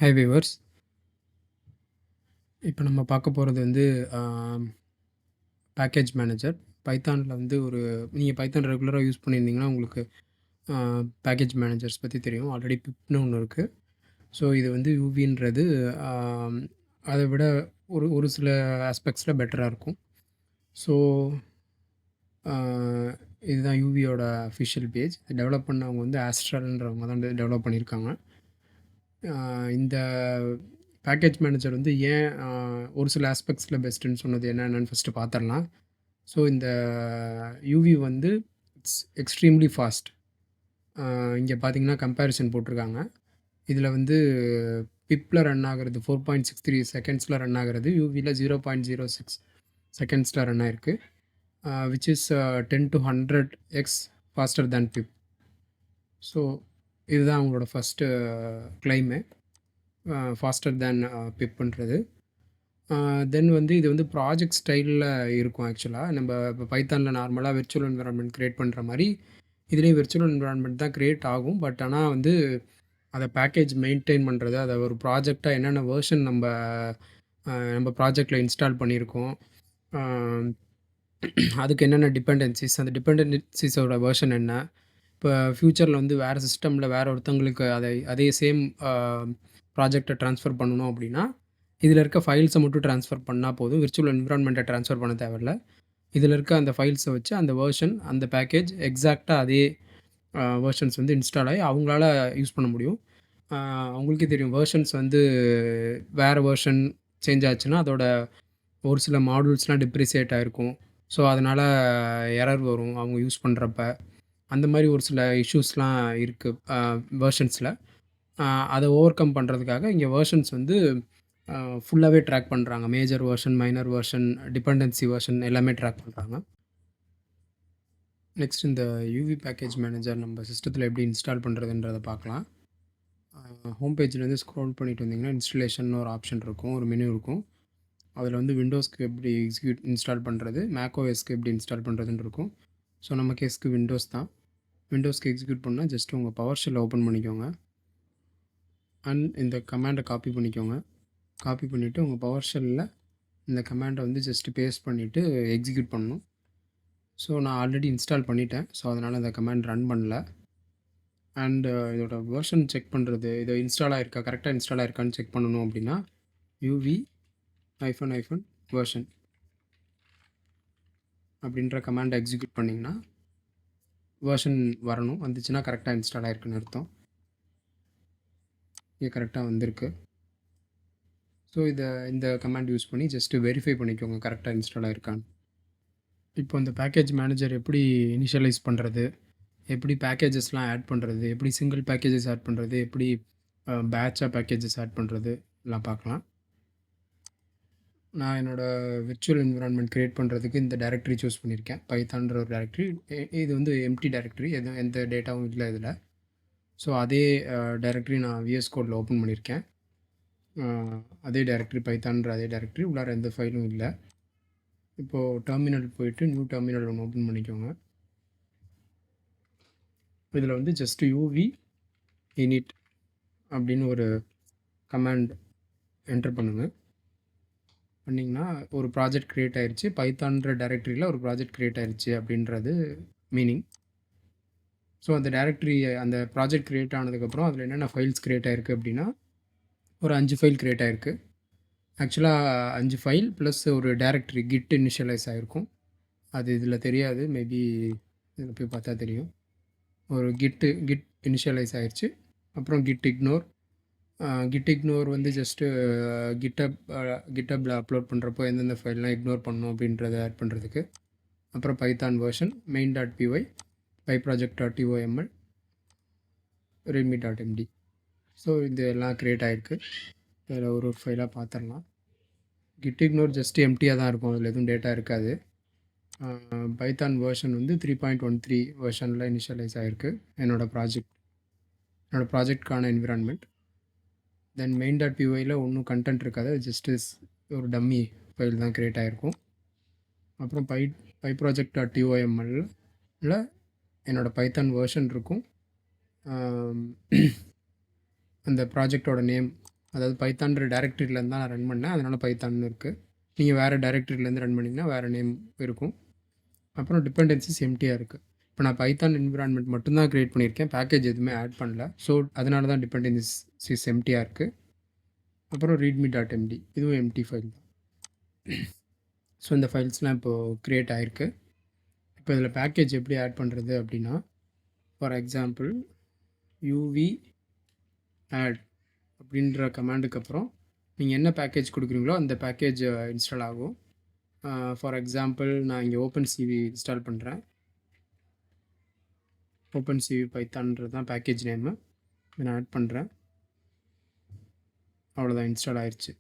High viewers. இப்போ நம்ம பார்க்க போகிறது வந்து பேக்கேஜ் மேனேஜர். பைத்தானில் வந்து நீங்கள் பைத்தான் ரெகுலராக யூஸ் பண்ணியிருந்தீங்கன்னா உங்களுக்கு பேக்கேஜ் மேனேஜர்ஸ் பற்றி தெரியும். ஆல்ரெடி பிப்னு ஒன்று இருக்குது. ஸோ இது வந்து யூவின்றது அதை விட ஒரு ஒரு சில ஆஸ்பெக்ட்ஸில் பெட்டராக இருக்கும். ஸோ இதுதான் யூவியோட அஃபிஷியல் பேஜ். டெவலப் பண்ணவங்க வந்து ஆஸ்ட்ரல்ன்றவங்க தான் டெவலப் பண்ணியிருக்காங்க. இந்த பேக்கேஜ் மேனேஜர் வந்து ஏன் ஒரு சில ஆஸ்பெக்ட்ஸில் பெஸ்ட்டுன்னு சொன்னது என்னென்னு ஃபஸ்ட்டு பார்த்துடலாம். ஸோ இந்த யூவி வந்து இட்ஸ் எக்ஸ்ட்ரீம்லி ஃபாஸ்ட். இங்கே பார்த்தீங்கன்னா கம்பேரிசன் போட்டிருக்காங்க. இதில் வந்து பிப்பில் ரன் ஆகிறது 4.63 செகண்ட்ஸில் ரன் ஆகிறது. யூவியில் 0.06 செகண்ட்ஸில் ரன் ஆகிருக்கு. Which is 10 to 100x faster than pip. So இதுதான் அவங்களோட ஃபஸ்ட்டு கிளைமு, ஃபாஸ்டர் தேன் பிப்புன்றது. தென் வந்து இது வந்து ப்ராஜெக்ட் ஸ்டைலில் இருக்கும். ஆக்சுவலாக நம்ம இப்போ பைத்தானில் நார்மலாக விர்ச்சுவல் என்விரான்மெண்ட் க்ரியேட் பண்ணுற மாதிரி இதுலேயும் விர்ச்சுவல் என்விரான்மெண்ட் தான் க்ரியேட் ஆகும். பட் ஆனால் வந்து அதை பேக்கேஜ் மெயின்டைன் பண்ணுறது, அதை ஒரு ப்ராஜெக்டாக என்னென்ன வேர்ஷன் நம்ம ப்ராஜெக்டில் இன்ஸ்டால் பண்ணியிருக்கோம், அதுக்கு என்னென்ன டிபெண்டன்சிஸ், அந்த டிபெண்டன்சிஸோட வேர்ஷன் என்ன, இப்போ ஃப்யூச்சரில் வந்து வேறு சிஸ்டமில் வேறு ஒருத்தவங்களுக்கு அதே சேம் ப்ராஜெக்டை ட்ரான்ஸ்ஃபர் பண்ணணும் அப்படின்னா இதில் இருக்க ஃபைல்ஸை மட்டும் ட்ரான்ஸ்ஃபர் பண்ணால் போதும். விர்ச்சுவல் என்விரான்மெண்ட்டை ட்ரான்ஸ்ஃபர் பண்ண தேவையில்ல. இதில் இருக்க அந்த ஃபைல்ஸை வச்சு அந்த வேர்ஷன், அந்த பேக்கேஜ் எக்ஸாக்டாக அதே வேர்ஷன்ஸ் வந்து இன்ஸ்டால் ஆகி அவங்களால யூஸ் பண்ண முடியும். அவங்களுக்கே தெரியும், வேர்ஷன்ஸ் வந்து வேறு வேர்ஷன் சேஞ்ச் ஆச்சுன்னா அதோட ஒரு சில மாடியூல்ஸ்லாம் டிப்ரிசியேட் ஆகிருக்கும். ஸோ அதனால் எரர் வரும் அவங்க யூஸ் பண்ணுறப்ப. அந்த மாதிரி ஒரு சில இஷ்யூஸ்லாம் இருக்குது வேர்ஷன்ஸில். அதை ஓவர் கம் பண்ணுறதுக்காக இங்கே வேர்ஷன்ஸ் வந்து ஃபுல்லாகவே ட்ராக் பண்ணுறாங்க. Major version, minor version, dependency version எல்லாமே ட்ராக் பண்ணுறாங்க. நெக்ஸ்ட் இந்த யூவி பேக்கேஜ் மேனேஜர் நம்ம சிஸ்டத்தில் எப்படி இன்ஸ்டால் பண்ணுறதுன்றதை பார்க்கலாம். ஹோம் பேஜ்லேருந்து ஸ்க்ரோல் பண்ணிட்டு வந்தீங்கன்னா இன்ஸ்டலேஷன் ஒரு ஆப்ஷன் இருக்கும், ஒரு மெனு இருக்கும். அதில் வந்து விண்டோஸ்க்கு எப்படி இன்ஸ்டால் பண்ணுறது, மேக்ஓஎஸ்க்கு எப்படி இன்ஸ்டால் பண்ணுறதுன்னு இருக்கும். ஸோ நம்ம கேஸ்க்கு விண்டோஸ் தான். விண்டோஸ்க்கு எக்ஸிக்யூட் பண்ணால் ஜஸ்ட் உங்கள் பவர் ஷெல்லை ஓப்பன் பண்ணிக்கோங்க. அண்ட் இந்த கமாண்டை காப்பி பண்ணிக்கோங்க. காப்பி பண்ணிவிட்டு உங்கள் பவர் ஷெல்லில் இந்த கமாண்டை வந்து ஜஸ்ட்டு பேஸ்ட் பண்ணிவிட்டு எக்ஸிக்யூட் பண்ணணும். ஸோ நான் ஆல்ரெடி இன்ஸ்டால் பண்ணிட்டேன். ஸோ அதனால் அந்த கமாண்ட் ரன் பண்ணல. அண்டு இதோட வேர்ஷன் செக் பண்ணுறது, இது இன்ஸ்டால் ஆகிருக்கா, கரெக்டாக இன்ஸ்டால் ஆகிருக்கான்னு செக் பண்ணணும் அப்படின்னா யூவி -- வேர்ஷன் அப்படின்ற கமாண்டை எக்ஸிக்யூட் பண்ணிங்கன்னா வேர்ஷன் வரணும். வந்துச்சுன்னா கரெக்டாக இன்ஸ்டால் ஆகிருக்குன்னு அர்த்தம். இங்கே கரெக்டாக வந்திருக்கு. ஸோ இந்த கமாண்ட் யூஸ் பண்ணி ஜஸ்ட்டு வெரிஃபை பண்ணிக்கோங்க கரெக்டாக இன்ஸ்டால் ஆகிருக்கான்னு. இப்போ இந்த பேக்கேஜ் மேனேஜர் எப்படி இனிஷியலைஸ் பண்ணுறது, எப்படி பேக்கேஜஸ்லாம் ஆட் பண்ணுறது, எப்படி சிங்கிள் பேக்கேஜஸ் ஆட் பண்ணுறது, எப்படி பேட்சாக பேக்கேஜஸ் ஆட் பண்ணுறது எல்லாம் பார்க்கலாம். நான் என்னோடய விர்ச்சுவல் என்விரான்மெண்ட் க்ரியேட் பண்ணுறதுக்கு இந்த டைரக்டரி சூஸ் பண்ணியிருக்கேன். பைத்தான்ற ஒரு டைரக்டரி. இது வந்து எம்டி டைரக்டரி, எந்த டேட்டாவும் இல்லை இதில். ஸோ அதே டைரக்டரி நான் விஎஸ் கோடில் ஓப்பன் பண்ணியிருக்கேன். அதே டைரக்டரி, பைத்தான்ற அதே டைரக்டரி, உள்ளார எந்த ஃபைலும் இல்லை. இப்போது டெர்மினல் போயிட்டு நியூ டெர்மினல் ஒன்று ஓப்பன் பண்ணிக்கோங்க. இதில் வந்து ஜஸ்ட்டு யூவி init அப்படின்னு ஒரு கமாண்ட் என்டர் பண்ணுங்கள். பண்ணிங்கன்னா ஒரு ப்ராஜெக்ட் க்ரியேட் ஆயிடுச்சு. பைத்தான்ற டைரக்டரியில் ஒரு ப்ராஜெக்ட் க்ரியேட் ஆயிடுச்சு அப்படின்றது மீனிங். ஸோ அந்த டைரக்டரி, அந்த ப்ராஜெக்ட் க்ரியேட் ஆனதுக்கப்புறம் அதில் என்னென்ன ஃபைல்ஸ் க்ரியேட் ஆகிருக்கு அப்படின்னா ஒரு 5 ஃபைல் க்ரியேட் ஆகிருக்கு. ஆக்சுவலாக 5 ஃபைல் ப்ளஸ் ஒரு டைரக்டரி கிட் இனிஷியலைஸ் ஆகிருக்கும். அது இதில் தெரியாது, மேபி இதில் போய் பார்த்தா தெரியும். ஒரு கிட் இனிஷியலைஸ் ஆகிடுச்சு. அப்புறம் கிட் இக்னோர் வந்து ஜஸ்ட்டு கிட்டப்பில் அப்லோட் பண்ணுறப்போ எந்தெந்த ஃபைல்லாம் இக்னோர் பண்ணணும் அப்படின்றத ஆட் பண்ணுறதுக்கு. அப்புறம் Python version main.py, pyproject.toml, readme.md. So இது எல்லாம் க்ரியேட் ஆகிருக்கு. இதில் ஒரு ஃபைலாக பார்த்துடலாம். கிட் இக்னோர் ஜஸ்ட் எம்டியாக தான் இருக்கும், அதில் எதுவும் டேட்டா இருக்காது. பைத்தான் வேர்ஷன் வந்து 3.13 வேர்ஷனில் இனிஷியலைஸ் ஆகிருக்கு. என்னோடய ப்ராஜெக்ட்கான என்விரான்மெண்ட். தென் main.pyயில் ஒன்றும் கண்டென்ட் இருக்காது, ஜஸ்ட்டு ஒரு டம்மி ஃபைல் தான் க்ரியேட் ஆகிருக்கும். அப்புறம் pyproject.toml என்னோடய பைத்தான் வேர்ஷன் இருக்கும். அந்த ப்ராஜெக்டோட நேம் அதாவது பைத்தான்ற டைரக்டரியிலேருந்து தான் நான் ரன் பண்ணேன், அதனால் பைத்தான்னு இருக்குது. நீங்கள் வேறு டைரக்டரியிலேருந்து ரன் பண்ணிங்கன்னா வேறு நேம் இருக்கும். அப்புறம் டிபெண்டன்சிஸ் எம்டியாக இருக்குது. இப்போ நான் பைத்தான் என்விரான்மெண்ட் மட்டும்தான் க்ரியேட் பண்ணியிருக்கேன், பேக்கேஜ் எதுவுமே ஆட் பண்ணல. ஸோ அதனால தான் டிபெண்டன்சிஸ் எம்டியாக இருக்குது. அப்புறம் readme.md இதுவும் எம்டி ஃபைல் தான். ஸோ இந்த ஃபைல்ஸ்லாம் இப்போது க்ரியேட் ஆகிருக்கு. இப்போ இதில் பேக்கேஜ் எப்படி ஆட் பண்ணுறது அப்படின்னா, ஃபார் எக்ஸாம்பிள் யூவி ஆட் அப்படின்ற கமாண்டுக்கு அப்புறம் நீங்கள் என்ன பேக்கேஜ் கொடுக்குறீங்களோ அந்த பேக்கேஜ் இன்ஸ்டால் ஆகும். ஃபார் எக்ஸாம்பிள் நான் இங்கே ஓப்பன்சிவி இன்ஸ்டால் பண்ணுறேன். ஓப்பன்சிவி பைத்தான்றது தான் பேக்கேஜ் நேமு. நான் ஆட் பண்ணுறேன். அவ்வளோதான், இன்ஸ்டால் ஆயிடுச்சு.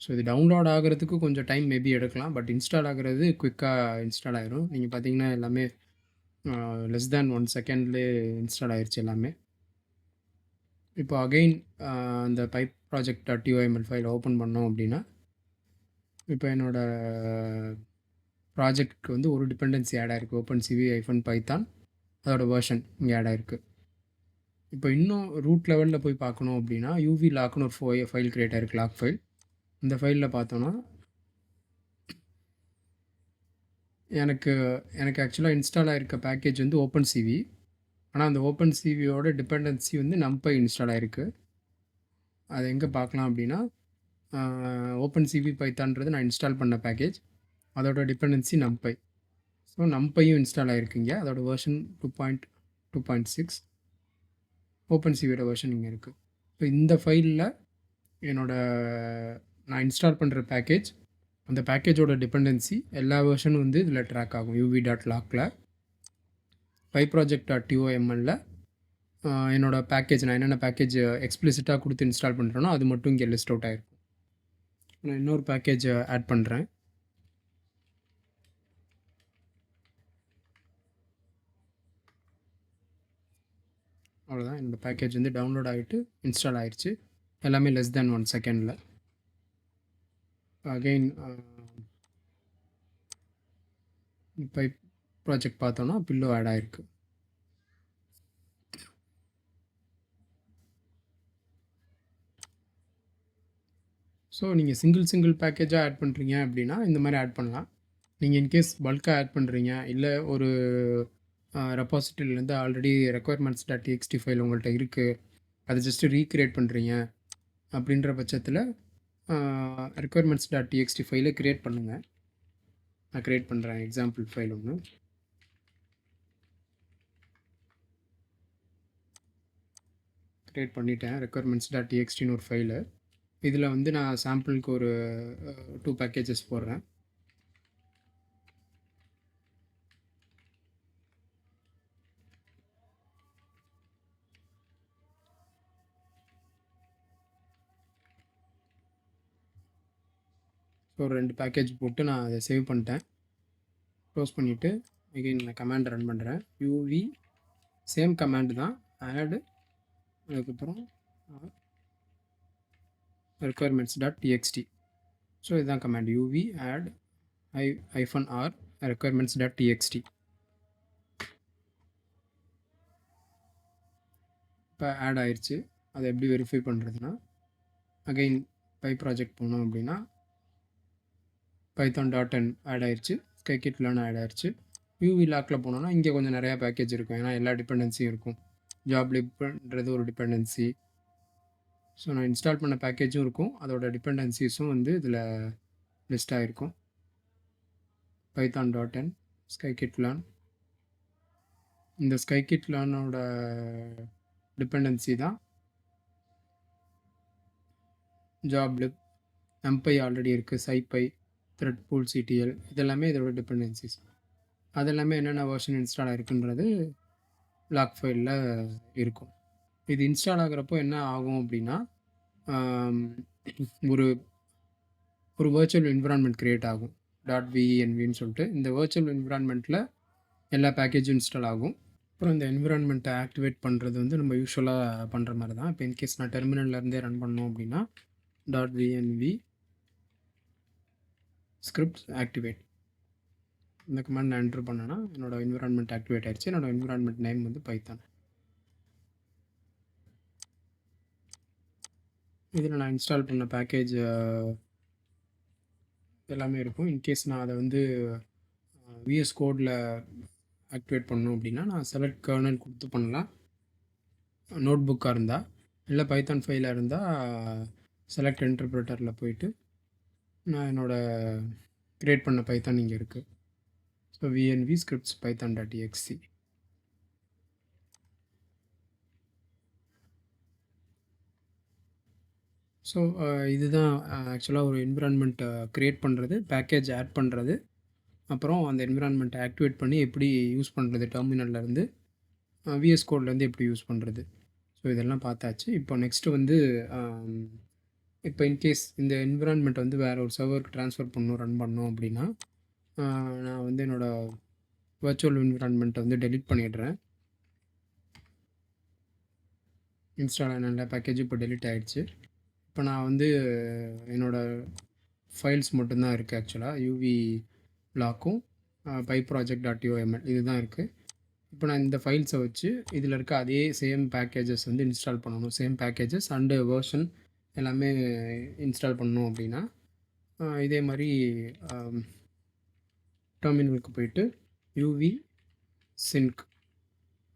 ஸோ இது டவுன்லோட் ஆகிறதுக்கு கொஞ்சம் டைம் மேபி எடுக்கலாம், பட் இன்ஸ்டால் ஆகிறது குயிக்காக இன்ஸ்டால் ஆகிரும். நீங்கள் பார்த்தீங்கன்னா எல்லாமே லெஸ் தேன் 1 செகண்ட்லேயே இன்ஸ்டால் ஆயிடுச்சு எல்லாமே. இப்போ அகெயின் அந்த பைப் ப்ராஜெக்ட்.html ஃபைல் ஓப்பன் பண்ணோம் அப்படின்னா, இப்போ என்னோடய ப்ராஜெக்ட்க்கு வந்து ஒரு டிபெண்டன்சி ஆட் ஆகிருக்கு, ஓப்பன்சிவி -பைத்தான், அதோட வெர்ஷன் இங்கே ஆட் ஆகிருக்கு. இப்போ இன்னும் ரூட் லெவலில் போய் பார்க்கணும் அப்படின்னா யூவி லாக்னு ஒரு ஃபைல் க்ரியேட் ஆகிருக்கு, லாக் ஃபைல். இந்த ஃபைலில் பார்த்தோன்னா எனக்கு ஆக்சுவலாக இன்ஸ்டால் ஆகிருக்க பேக்கேஜ் வந்து ஓப்பன்சிவி. ஆனால் அந்த ஓப்பன்சிவியோட டிபெண்டன்சி வந்து நம்பை இன்ஸ்டால் ஆகிருக்கு. அதை எங்கே பார்க்கலாம் அப்படின்னா, ஓப்பன்சிவி பைத்தான்றது நான் இன்ஸ்டால் பண்ண பேக்கேஜ், அதோட டிபெண்டன்சி நம்பை. ஸோ நம்பையும் இன்ஸ்டால் ஆகிருக்குங்க, அதோட வெர்ஷன் 2.2.6. ஓப்பன்சிவியோட வெர்ஷன் இங்கே இருக்குது. ஸோ இந்த ஃபைலில் நான் இன்ஸ்டால் பண்ணுற பேக்கேஜ், அந்த பேக்கேஜோட டிபெண்டன்சி எல்லா வெர்ஷனும் வந்து இதில் ட்ராக் ஆகும். uv.lockல pyproject.toml என்னோடய பேக்கேஜ், நான் என்னென்ன பேக்கேஜ் எக்ஸ்பிளிசிட்டாக கொடுத்து இன்ஸ்டால் பண்ணுறேனோ அது மட்டும் இங்கே லிஸ்ட் அவுட் ஆகிருக்கும். நான் இன்னொரு பேக்கேஜ் ஆட் பண்ணுறேன். அவ்வளோதான், என்னோடய பேக்கேஜ் வந்து டவுன்லோட் ஆகிட்டு இன்ஸ்டால் ஆகிடுச்சு. எல்லாமே லெஸ் தேன் 1 செகண்டில். அகெயின் பைப் ப்ராஜெக்ட் பார்த்தோன்னா பில்லோ ஆட் ஆகிருக்கு. ஸோ நீங்கள் சிங்கிள் பேக்கேஜாக ஆட் பண்ணுறீங்க அப்படின்னா இந்த மாதிரி ஆட் பண்ணலாம். நீங்கள் இன்கேஸ் பல்காக ஆட் பண்ணுறீங்க, இல்லை ஒரு ரெபாசிட்டரியிலேருந்து ஆல்ரெடி requirements.txt ஃபைல் உங்கள்கிட்ட இருக்குது, அதை ஜஸ்ட்டு ரீக்ரியேட் பண்ணுறீங்க அப்படின்ற பட்சத்தில் requirements.txt ஃபைலை க்ரியேட் பண்ணுங்கள். நான் க்ரியேட் பண்ணுறேன் எக்ஸாம்பிள் ஃபைல் ஒன்று. க்ரியேட் பண்ணிட்டேன். requirements.txtன்னு ஒரு ஃபைலு. இதில் வந்து நான் சாம்பிளுக்கு ஒரு 2 பேக்கேஜஸ் போடுறேன். ஒரு 2 பேக்கேஜ் போட்டு நான் அதை சேவ் பண்ணிட்டேன். க்ளோஸ் பண்ணிவிட்டு அகெயின் நான் கமாண்ட் ரன் பண்ணுறேன். யூவி சேம் கமாண்டு தான், ஆடு, அதுக்கப்புறம் requirements.txt. ஸோ இதுதான் command, UV add -r requirements.txt. இப்போ ஆட் ஆயிடுச்சு. அதை எப்படி வெரிஃபை பண்ணுறதுன்னா, அகெயின் பைப் ப்ராஜெக்ட் போனோம் அப்படின்னா python.n ஆட் ஆயிடுச்சு, scikit-learn ஆட் ஆயிடுச்சு. யூவி லாக்கில் போனோன்னா இங்கே கொஞ்சம் நிறையா பேக்கேஜ் இருக்கும், ஏன்னா எல்லா டிபெண்டன்சியும் இருக்கும். ஜாப்லிப்ன்றது ஒரு டிபெண்டன்சி. ஸோ நான் இன்ஸ்டால் பண்ண பேக்கேஜும் இருக்கும், அதோட டிபெண்டன்சிஸும் வந்து இதில் லிஸ்ட் ஆகிருக்கும். python.n scikit-learn. இந்த scikit-learnோட டிபெண்டன்சி தான் ஜாப்லிப். numpy ஆல்ரெடி இருக்குது, scipy, threadpool, ctl, இதெல்லாமே இதோட டிபெண்டன்சிஸ். அதெல்லாமே என்னென்ன வெர்ஷன் இன்ஸ்டால் ஆகிருக்குன்றது லாக் ஃபைலில் இருக்கும். இது இன்ஸ்டால் ஆகிறப்போ என்ன ஆகும் அப்படின்னா, ஒரு வர்ச்சுவல் என்விரான்மெண்ட் க்ரியேட் ஆகும், .venvன்னு சொல்லிட்டு. இந்த வர்ச்சுவல் என்விரான்மெண்ட்டில் எல்லா பேக்கேஜும் இன்ஸ்டால் ஆகும். அப்புறம் இந்த என்விரான்மெண்ட்டை ஆக்டிவேட் பண்ணுறது வந்து நம்ம யூஸ்வலாக பண்ணுற மாதிரி தான். இப்போ இன்கேஸ் நான் டெர்மினல்லேருந்தே ரன் பண்ணோம் அப்படின்னா .venv scripts activate இந்த கமாண்ட் நான் என்ட்ரு பண்ணேன்னா என்னோடய என்விரான்மெண்ட் ஆக்டிவேட் ஆகிடுச்சு. என்னோடய என்விரான்மெண்ட் நேம் வந்து பைத்தான். இதில் நான் இன்ஸ்டால் பண்ண பேக்கேஜ் எல்லாமே இருக்கும். இன்கேஸ் நான் அதை வந்து விஎஸ் கோடில் ஆக்டிவேட் பண்ணணும் அப்படின்னா நான் செலக்ட் கர்னல் கொடுத்து பண்ணலாம். நோட் புக்காக இருந்தால், இல்லை பைத்தான் ஃபைலாக இருந்தால் செலக்ட் இன்டர்பிரட்டரில் போயிட்டு நான் என்னோடய கிரியேட் பண்ண பைத்தான் இங்கே இருக்குது. So venv scripts Python dot exe. So இதுதான் ஆக்சுவலாக ஒரு என்விரான்மெண்ட் க்ரியேட் பண்ணுறது, பேக்கேஜ் ஆட் பண்ணுறது, அப்புறம் அந்த என்விரான்மெண்ட்டை ஆக்டிவேட் பண்ணி எப்படி யூஸ் பண்ணுறது டெர்மினல்லேருந்து, விஎஸ் கோட்லேருந்து எப்படி யூஸ் பண்ணுறது. ஸோ இதெல்லாம் பார்த்தாச்சு. இப்போ நெக்ஸ்ட்டு வந்து இப்போ இன்கேஸ் இந்த என்விரான்மெண்ட் வந்து வேறு ஒரு சர்வருக்கு ட்ரான்ஸ்ஃபர் பண்ணணும், ரன் பண்ணணும் அப்படின்னா நான் வந்து என்னோடய வர்ச்சுவல் என்விரான்மெண்ட்டை வந்து டெலீட் பண்ணிடுறேன். இன்ஸ்டால் ஆன எல்லா பேக்கேஜும் இப்போ டெலீட் ஆகிடுச்சு. இப்போ நான் வந்து என்னோடய ஃபைல்ஸ் மட்டும்தான் இருக்குது. ஆக்சுவலாக யூவி பிளாக்கும் pyproject.oml இது தான் இருக்குது. இப்போ நான் இந்த ஃபைல்ஸை வச்சு இதில் இருக்க அதே சேம் பேக்கேஜஸ் வந்து இன்ஸ்டால் பண்ணணும். சேம் பேக்கேஜஸ் அண்டு வெர்ஷன் எல்லாமே இன்ஸ்டால் பண்ணணும் அப்படின்னா இதே மாதிரி டெர்மினலுக்கு போயிட்டு யூவி சின்க்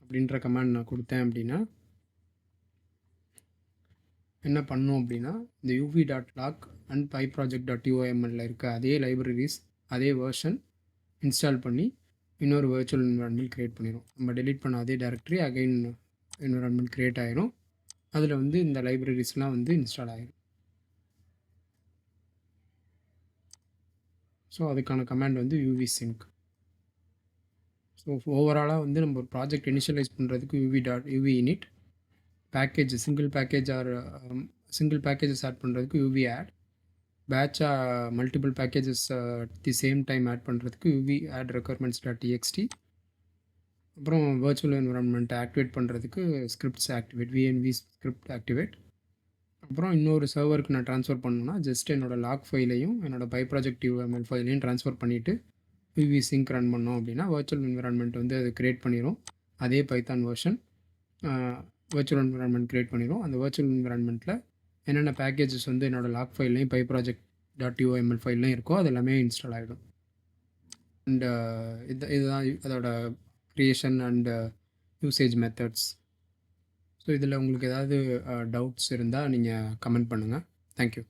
அப்படின்ற கமாண்ட் நான் கொடுத்தேன் அப்படின்னா என்ன பண்ணும் அப்படின்னா இந்த uv.log அண்ட் pyproject.oml இருக்க அதே லைப்ரரிஸ் அதே வெர்ஷன் இன்ஸ்டால் பண்ணி இன்னொரு வர்ச்சுவல் என்விரான்மெண்ட் க்ரியேட் பண்ணிடும். நம்ம டெலீட் பண்ண அதே டைரக்டரி அகைன் என்விரான்மெண்ட் க்ரியேட் ஆகிரும். அதில் வந்து இந்த லைப்ரரிஸ்லாம் வந்து இன்ஸ்டால் ஆகிடும். ஸோ அதுக்கான கமாண்ட் வந்து யூவி சிங்க். ஸோ ஓவராலாக வந்து நம்ம ஒரு ப்ராஜெக்ட் இனிஷியலைஸ் பண்ணுறதுக்கு uv init, package single packages add பண்ணுறதுக்கு யூவி ஆட், பேட்சாக multiple packages the same time add பண்ணுறதுக்கு யூவி ஆட் requirements.txt, அப்புறம் வர்ச்சுவல் என்விரான்மெண்ட்டை ஆக்டிவேட் பண்ணுறதுக்கு scripts activate venv script activate. அப்புறம் இன்னொரு சர்வருக்கு நான் ட்ரான்ஸ்ஃபர் பண்ணணுன்னா ஜஸ்ட் என்னோடய லாக் ஃபைலையும் என்னோடய pyproject.uml ஃபைலையும் ட்ரான்ஸ்ஃபர் பண்ணிவிட்டு யூவி சிங்க் ரன் பண்ணோம் அப்படின்னா வர்ச்சுவல் என்விரான்மெண்ட் வந்து அது க்ரியேட் பண்ணிடும். அதே Python version virtual environment create பண்ணிடும். அந்த வர்ச்சுவல் என்விரான்மெண்ட்டில் என்னென்ன பேக்கேஜஸ் வந்து என்னோடய லாக் ஃபைல்லையும் pyproject.uml ஃபைல்லையும் இருக்கோ அது எல்லாமே இன்ஸ்டால் ஆகிடும். அண்ட் இதுதான் அதோட creation and usage methods. So இதில் உங்களுக்கு ஏதாவது டவுட்ஸ் இருந்தால் நீங்கள் கமெண்ட் பண்ணுங்கள். தேங்க்யூ.